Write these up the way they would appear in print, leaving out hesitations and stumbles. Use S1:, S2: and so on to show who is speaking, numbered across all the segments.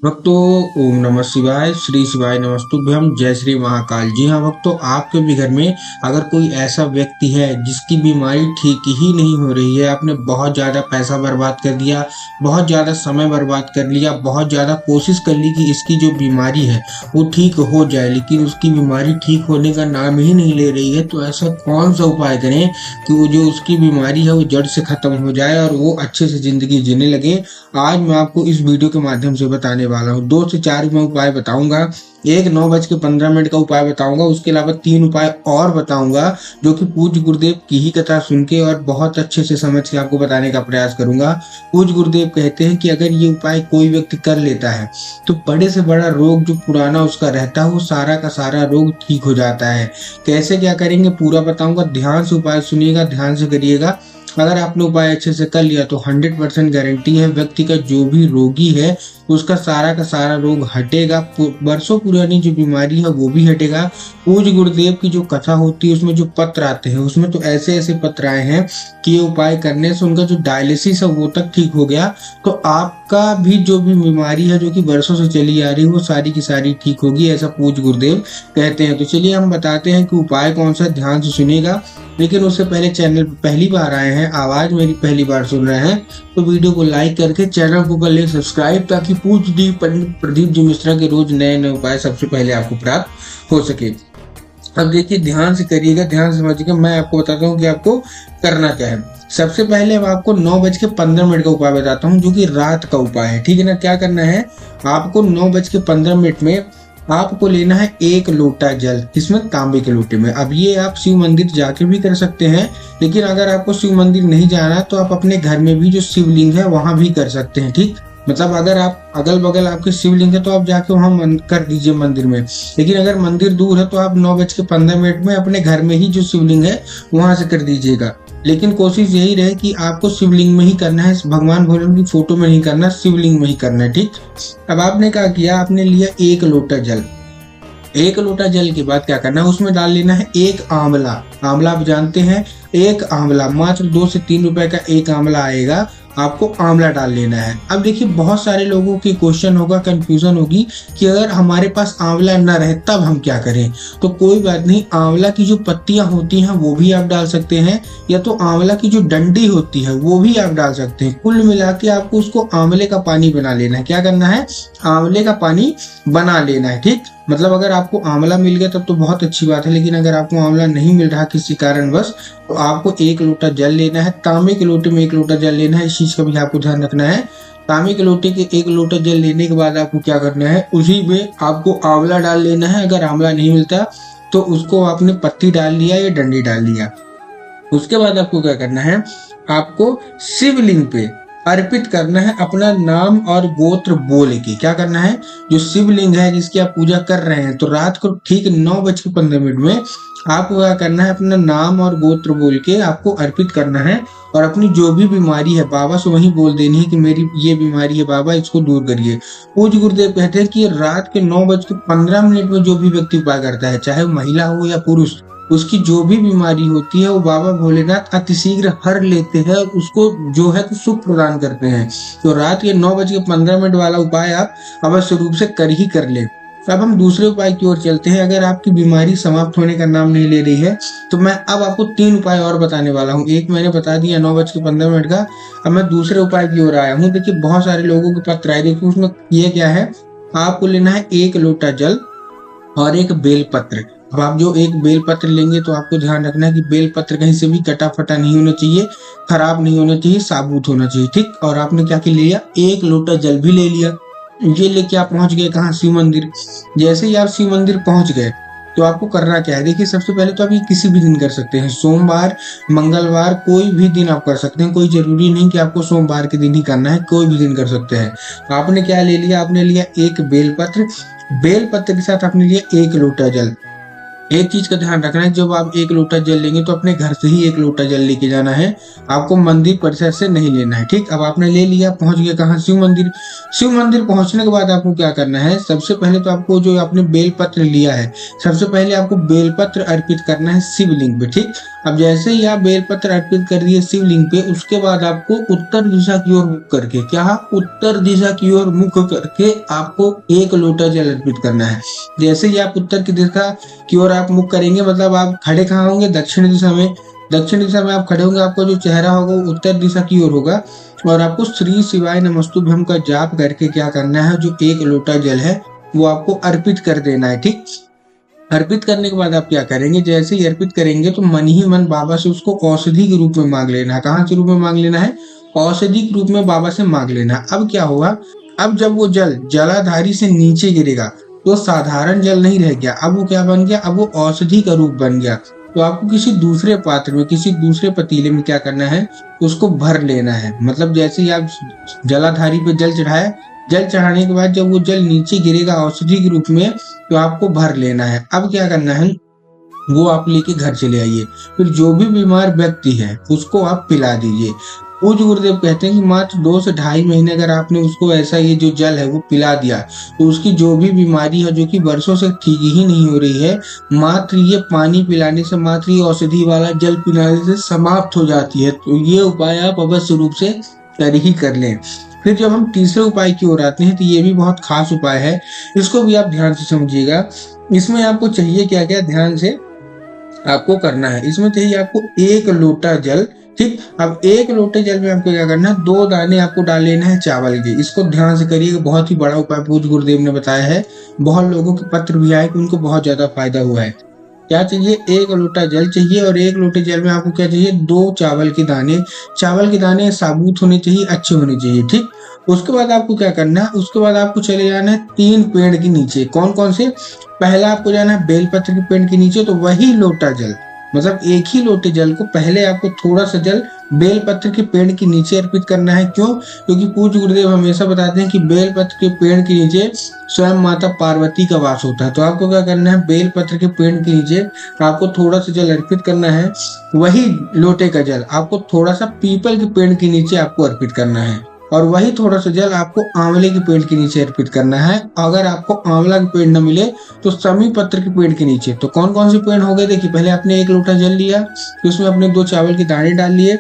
S1: भक्तों, ओम नमः शिवाय, श्री शिवाय नमस्तुभ्यम, जय श्री महाकाल। जी हाँ भक्तों, आपके भी घर में अगर कोई ऐसा व्यक्ति है जिसकी बीमारी ठीक ही नहीं हो रही है, आपने बहुत ज़्यादा पैसा बर्बाद कर दिया, बहुत ज़्यादा समय बर्बाद कर लिया, बहुत ज़्यादा कोशिश कर ली कि इसकी जो बीमारी है वो ठीक हो जाए, लेकिन उसकी बीमारी ठीक होने का नाम ही नहीं ले रही है, तो ऐसा कौन सा उपाय करें कि वो जो उसकी बीमारी है वो जड़ से खत्म हो जाए और वो अच्छे से ज़िंदगी जीने लगे। आज मैं आपको इस वीडियो के माध्यम से बताने वाला हूँ। 2 से 4 मैं उपाय बताऊंगा। एक 9:15 का उपाय बताऊंगा, उसके अलावा 3 उपाय और बताऊंगा जो कि पूज्य गुरुदेव की ही कथा सुन के और बहुत अच्छे से समझ के आपको बताने का प्रयास करूंगा। पूज्य गुरुदेव कहते हैं कि अगर ये उपाय कोई व्यक्ति कर लेता है तो बड़े से बड़ा रोग जो पुराना उसका रहता है वो सारा का सारा रोग ठीक हो जाता है। कैसे क्या करेंगे पूरा बताऊंगा, ध्यान से उपाय सुनिएगा, ध्यान से करिएगा। अगर आपने उपाय अच्छे से कर लिया तो 100% गारंटी है व्यक्ति का जो भी रोगी है उसका सारा का सारा रोग हटेगा, बरसों पुरानी जो बीमारी है वो भी हटेगा। पूज्य गुरुदेव की जो कथा होती है उसमें जो पत्र आते हैं उसमें तो ऐसे ऐसे पत्र आए हैं कि ये उपाय करने से उनका जो डायलिसिस है वो तक ठीक हो गया। तो आपका भी जो भी बीमारी है जो कि बरसों से चली आ रही है वो सारी की सारी ठीक होगी, ऐसा पूज्य गुरुदेव कहते हैं। तो चलिए हम बताते हैं कि उपाय कौन सा, ध्यान से सुनिएगा। लेकिन उससे पहले चैनल पर पहली बार आए हैं, आवाज मेरी पहली बार सुन रहे हैं, तो वीडियो को लाइक करके चैनल को कर ले सब्सक्राइब, ताकि पूज्य पंडित प्रदीप जी मिश्रा के रोज नए नए उपाय सबसे पहले आपको प्राप्त हो सके। अब देखिए, ध्यान से करिएगा, ध्यान से समझिएगा। मैं आपको बताता हूँ कि आपको करना क्या है। सबसे पहले मैं आपको 9:15 का उपाय बताता हूँ जो कि रात का उपाय है, ठीक है ना। क्या करना है, आपको 9:15 में आपको लेना है 1 लोटा जल, इसमें तांबे के लोटे में। अब ये आप शिव मंदिर जाके भी कर सकते हैं, लेकिन अगर आपको शिव मंदिर नहीं जाना तो आप अपने घर में भी जो शिवलिंग है वहां भी कर सकते हैं, ठीक। मतलब अगर आप अगल बगल आपके शिवलिंग है तो आप जाके वहां कर दीजिए मंदिर में, लेकिन अगर मंदिर दूर है तो आप 9:15 में अपने घर में ही जो शिवलिंग है वहां से कर दीजिएगा। लेकिन कोशिश यही रहे कि आपको शिवलिंग में ही करना है, भगवान भोलेनाथ की फोटो में नहीं करना, शिवलिंग में ही करना है, ठीक। अब आपने क्या किया, आपने लिया 1 लोटा जल। 1 लोटा जल के बाद क्या करना है, उसमें डाल लेना है 1 आंवला। आंवला आप जानते हैं, 1 आंवला मात्र 2 से 3 रुपए का 1 आंवला आएगा, आपको आंवला डाल लेना है। अब देखिए, बहुत सारे लोगों की क्वेश्चन होगा, कंफ्यूजन होगी कि अगर हमारे पास आंवला न रहे तब हम क्या करें। तो कोई बात नहीं, आंवला की जो पत्तियां होती हैं वो भी आप डाल सकते हैं, या तो आंवला की जो डंडी होती है वो भी आप डाल सकते हैं। कुल मिला के आपको उसको आंवले का पानी बना लेना है। क्या करना है, आंवले का पानी बना लेना है, ठीक। मतलब अगर आपको आंवला मिल गया तब तो बहुत अच्छी बात है, लेकिन अगर आपको आंवला नहीं मिल रहा किसी कारणवश तो आपको 1 लोटा जल लेना है। तांबे के लोटे में 1 लोटा जल लेना है, इस चीज का भी आपको ध्यान रखना है। तांबे के लोटे के 1 लोटा जल लेने के बाद आपको क्या करना है, उसी में आपको आंवला डाल लेना है। अगर आंवला नहीं मिलता तो उसको आपने पत्ती डाल लिया या डंडी डाल लिया। उसके बाद आपको क्या करना है, आपको शिवलिंग पे अर्पित करना है अपना नाम और गोत्र बोल के। क्या करना है, जो शिवलिंग है जिसकी आप पूजा कर रहे हैं, तो रात को ठीक 9:15 में आपको क्या करना है, अपना नाम और गोत्र बोल के आपको अर्पित करना है और अपनी जो भी बीमारी है बाबा से वही बोल देनी है कि मेरी ये बीमारी है बाबा, इसको दूर करिए। पूज्य गुरुदेव कहते हैं कि रात के 9:15 में जो भी व्यक्ति उपाय करता है, चाहे महिला हो या पुरुष, उसकी जो भी बीमारी होती है वो बाबा भोलेनाथ अतिशीघ्र हर लेते हैं, उसको जो है तो सुख प्रदान करते हैं। तो रात के 9:15 वाला उपाय आप अवश्य रूप से कर ले। अब हम दूसरे उपाय की ओर चलते हैं। अगर आपकी बीमारी समाप्त होने का नाम नहीं ले रही है तो मैं अब आपको 3 उपाय और बताने वाला हूँ। एक मैंने बता दिया 9:15 का, अब मैं दूसरे उपाय की ओर आया हूँ। देखिए, बहुत सारे लोगों के पत्र आए, देखिए उसमें ये क्या है, आपको लेना है 1 लोटा जल और 1 बेलपत्र। अब आप जो 1 बेलपत्र लेंगे तो आपको ध्यान रखना है कि बेलपत्र कहीं से भी कटा फटा नहीं होना चाहिए, खराब नहीं होना चाहिए, साबुत होना चाहिए, ठीक। और आपने क्या लिया, 1 लोटा जल भी ले लिया। ये लेके आप पहुंच गए कहाँ, शिव मंदिर। जैसे ही आप शिव मंदिर पहुंच गए तो आपको करना क्या है, देखिए सबसे पहले तो आप ये किसी भी दिन कर सकते हैं, सोमवार, मंगलवार, कोई भी दिन आप कर सकते हैं। कोई जरूरी नहीं कि आपको सोमवार के दिन ही करना है, कोई भी दिन कर सकते हैं। आपने क्या ले लिया, आपने लिया 1 बेलपत्र, बेलपत्र के साथ आपने लिया 1 लोटा जल। एक चीज का ध्यान रखना है, जब आप एक लोटा जल लेंगे तो अपने घर से ही एक लोटा जल लेके जाना है, आपको मंदिर परिसर से नहीं लेना है। ठीक, अब आपने ले लिया, पहुंच गए कहाँ, शिव मंदिर। शिव मंदिर पहुंचने के बाद आपको क्या करना है, सबसे पहले तो आपको जो आपने बेलपत्र लिया है, सबसे पहले आपको बेलपत्र अर्पित करना है शिवलिंग पे। ठीक, अब जैसे ही आप बेलपत्र अर्पित कर दिए शिवलिंग पे, उसके बाद आपको उत्तर दिशा की ओर मुख करके, क्या, उत्तर दिशा की ओर मुख करके आपको एक लोटा जल अर्पित करना है। जैसे ही आप उत्तर की दिशा की ओर आप मुख करेंगे, मतलब आप खड़े कहाँ होंगे, दक्षिण दिशा में। दक्षिण दिशा में आप खड़े होंगे, आपका जो चेहरा होगा वो उत्तर दिशा की ओर होगा, और आपको श्री शिवाय नमस्तुभ्यम का जाप करके क्या करना है, जो एक लोटा जल है वो आपको अर्पित कर देना है। ठीक, अर्पित करने के बाद आप क्या करेंगे, जैसे ही अर्पित करेंगे तो मन ही मन बाबा से उसको औषधि के रूप में मांग लेना है। कहाँ के रूप में मांग लेना है, औषधि के रूप में बाबा से मांग लेना है। अब क्या होगा, अब जब वो जल जलाधारी से नीचे गिरेगा तो साधारण जल नहीं रह गया, अब वो क्या बन गया, अब वो औषधि का रूप बन गया। तो आपको किसी दूसरे पात्र में, किसी दूसरे पतीले में क्या करना है, उसको भर लेना है। मतलब जैसे ही आप जलाधारी पे जल चढ़ाए, जल चढ़ाने के बाद जब वो जल नीचे गिरेगा औषधि के रूप में, तो आपको भर लेना है। अब क्या करना है, वो आप लेके घर चले आइए। फिर जो भी बीमार व्यक्ति है उसको आप पिला दीजिए। पूज्य गुरुदेव कहते हैं कि मात्र 2 से 2.5 महीने अगर आपने उसको ऐसा ये जो जल है वो पिला दिया, तो उसकी जो भी बीमारी है जो कि वर्षों से ठीक ही नहीं हो रही है, मात्र ये पानी पिलाने से, मात्र ये औषधि वाला जल पिलाने से समाप्त हो जाती है। तो ये उपाय आप अवश्य रूप से कर ही कर लें। फिर जब हम तीसरे उपाय की ओर आते हैं तो ये भी बहुत खास उपाय है, इसको भी आप ध्यान से समझिएगा। इसमें आपको चाहिए क्या क्या, ध्यान से आपको करना है। इसमें चाहिए आपको 1 लोटा जल। ठीक, अब 1 लोटे जल में आपको क्या करना है, 2 दाने आपको डाल लेना है चावल के। इसको ध्यान से करिएगा, बहुत ही बड़ा उपाय पूज्य गुरुदेव ने बताया है। बहुत लोगों के पत्र भी आए कि उनको बहुत ज्यादा फायदा हुआ है। क्या चाहिए, 1 लोटा जल चाहिए, और 1 लोटे जल में आपको क्या चाहिए, 2 चावल के दाने। चावल के दाने साबुत होने चाहिए, अच्छे होने चाहिए। ठीक, उसके बाद आपको क्या करना है, उसके बाद आपको चले जाना है 3 पेड़ के नीचे। कौन कौन से, पहला आपको जाना है बेलपत्र के पेड़ के नीचे, तो वही लोटा जल, मतलब एक ही लोटे जल को पहले आपको थोड़ा सा जल बेलपत्र के पेड़ के नीचे अर्पित करना है। क्यों, क्योंकि पूज्य गुरुदेव हमेशा बताते हैं कि बेलपत्र के पेड़ के नीचे स्वयं माता पार्वती का वास होता है। तो आपको क्या करना है, बेलपत्र के पेड़ के नीचे आपको थोड़ा सा जल अर्पित करना है। वही लोटे का जल आपको थोड़ा सा पीपल के पेड़ के नीचे आपको अर्पित करना है, और वही थोड़ा सा जल आपको आंवले के पेड़ के नीचे अर्पित करना है। अगर आपको आंवला के पेड़ न मिले तो समी पत्र के पेड़ के नीचे। तो कौन कौन से पेड़ हो गए, देखिए, पहले आपने 1 लोटा जल लिया, फिर उसमें अपने 2 चावल के दाने डाल लिए।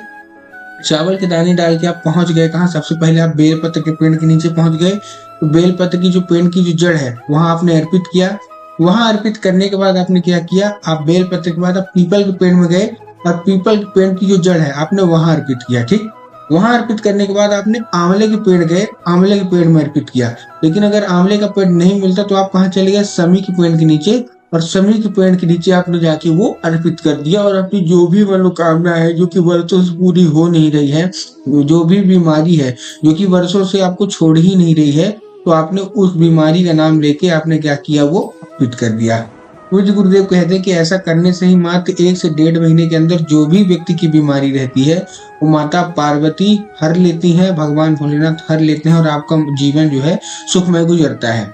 S1: चावल के दाने डाल के आप पहुंच गए कहाँ, सबसे पहले आप बेलपत्र के पेड़ के नीचे पहुंच गए। तो बेलपत्र की जो पेड़ की जो जड़ है वहां आपने अर्पित किया। वहां अर्पित करने के बाद आपने क्या किया, आप बेलपत्र के बाद आप पीपल के पेड़ में गए, और पीपल के पेड़ की जो जड़ है आपने वहां अर्पित किया। ठीक, वहां अर्पित करने के बाद आपने आंवले के पेड़ गए, आंवले के पेड़ में अर्पित किया। लेकिन अगर आंवले का पेड़ नहीं मिलता तो आप कहाँ चले गए, समी के पेड़ के नीचे, और समी के पेड़ के नीचे आपने जाके वो अर्पित कर दिया। और अपनी जो भी मनोकामना है जो कि वर्षों से पूरी हो नहीं रही है, जो भी बीमारी है जो कि वर्षों से आपको छोड़ ही नहीं रही है, तो आपने उस बीमारी का नाम लेके आपने क्या किया, वो अर्पित कर दिया। पूज्य गुरुदेव कहते हैं कि ऐसा करने से ही मात्र 1 से 1.5 महीने के अंदर जो भी व्यक्ति की बीमारी रहती है वो माता पार्वती हर लेती है, भगवान भोलेनाथ हर लेते हैं, और आपका जीवन जो है सुखमय गुजरता है।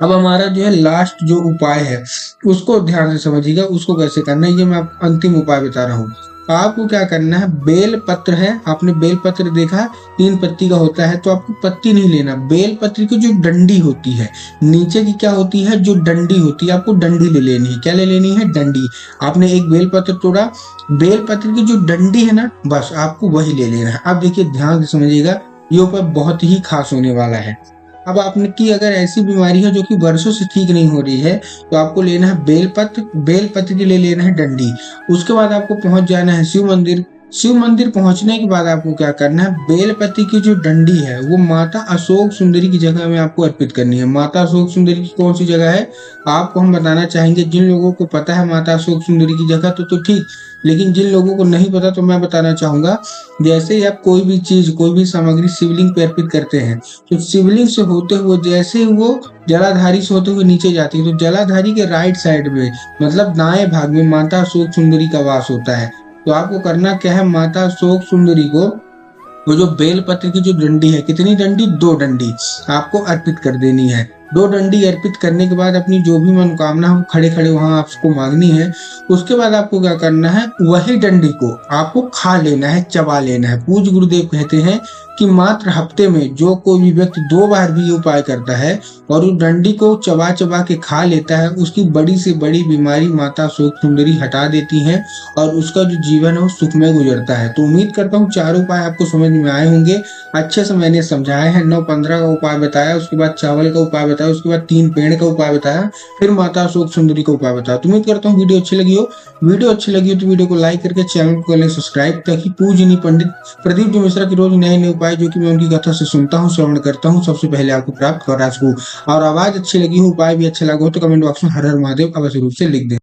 S1: अब हमारा जो है लास्ट जो उपाय है उसको ध्यान से समझिएगा, उसको कैसे करना है, ये मैं आपको अंतिम उपाय बता रहा हूँ। आपको क्या करना है, बेल पत्र है, आपने बेल पत्र देखा 3 पत्ती का होता है, तो आपको पत्ती नहीं लेना, बेल पत्र की जो डंडी होती है, नीचे की क्या होती है, जो डंडी होती है, आपको डंडी ले लेनी है। क्या ले लेनी है, डंडी। आपने एक बेल पत्र तोड़ा, बेल पत्र की जो डंडी है ना, बस आपको वही ले लेना है। अब देखिए, ध्यान से समझिएगा, ये उपाय बहुत ही खास होने वाला है। अब आपने की अगर ऐसी बीमारी है जो कि वर्षों से ठीक नहीं हो रही है, तो आपको लेना है बेलपत्र, बेलपत्र के लिए लेना है डंडी। उसके बाद आपको पहुंच जाना है शिव मंदिर। शिव मंदिर पहुंचने के बाद आपको क्या करना है, बेलपत्र की जो डंडी है वो माता अशोक सुंदरी की जगह में आपको अर्पित करनी है। माता अशोक सुंदरी की कौन सी जगह है आपको हम बताना चाहेंगे। जिन लोगों को पता है माता अशोक सुंदरी की जगह तो ठीक, लेकिन जिन लोगों को नहीं पता तो मैं बताना चाहूंगा। जैसे ही आप कोई भी चीज, कोई भी सामग्री शिवलिंग पे अर्पित करते हैं, तो शिवलिंग से होते हुए जैसे वो जलाधारी से होते हुए नीचे जाती है, तो जलाधारी के राइट साइड में, मतलब दाएं भाग में माता अशोक सुंदरी का वास होता है। तो आपको करना क्या है, माता अशोक सुंदरी को वो जो बेलपत्र की जो डंडी है, कितनी डंडी, 2 डंडी आपको अर्पित कर देनी है। 2 डंडी अर्पित करने के बाद अपनी जो भी मनोकामना है वो खड़े खड़े वहां आपको मांगनी है। उसके बाद आपको क्या करना है, वही डंडी को आपको खा लेना है, चबा लेना है। पूज्य गुरुदेव कहते हैं कि मात्र हफ्ते में जो कोई भी व्यक्ति 2 बार भी ये उपाय करता है और उस डंडी को चबा चबा के खा लेता है, उसकी बड़ी से बड़ी बीमारी माता शोक सुंदरी हटा देती है और उसका जो जीवन है वो सुखमय गुजरता है। तो उम्मीद करता हूँ 4 उपाय आपको समझ में आए होंगे। अच्छे से मैंने समझाया है। 9-15 का उपाय बताया, उसके बाद चावल का उपाय बताया, उसके बाद 3 पेड़ का उपाय बताया, फिर माता शोक सुंदरी का उपाय बताया। तो उम्मीद करता हूँ वीडियो अच्छी लगी हो। वीडियो अच्छी लगी हो तो वीडियो को लाइक करके चैनल को कर लें सब्सक्राइब, ताकि पूजनीय पंडित प्रदीप जी मिश्रा की रोज नए नए उपाय जो कि मैं उनकी कथा से सुनता हूँ, श्रवण करता हूँ, सबसे पहले आपको प्राप्त करा सकूं। और आवाज अच्छी लगी हो, उपाय भी अच्छा लगा हो तो कमेंट बॉक्स में हर हर महादेव अवश्य रूप से लिख दें।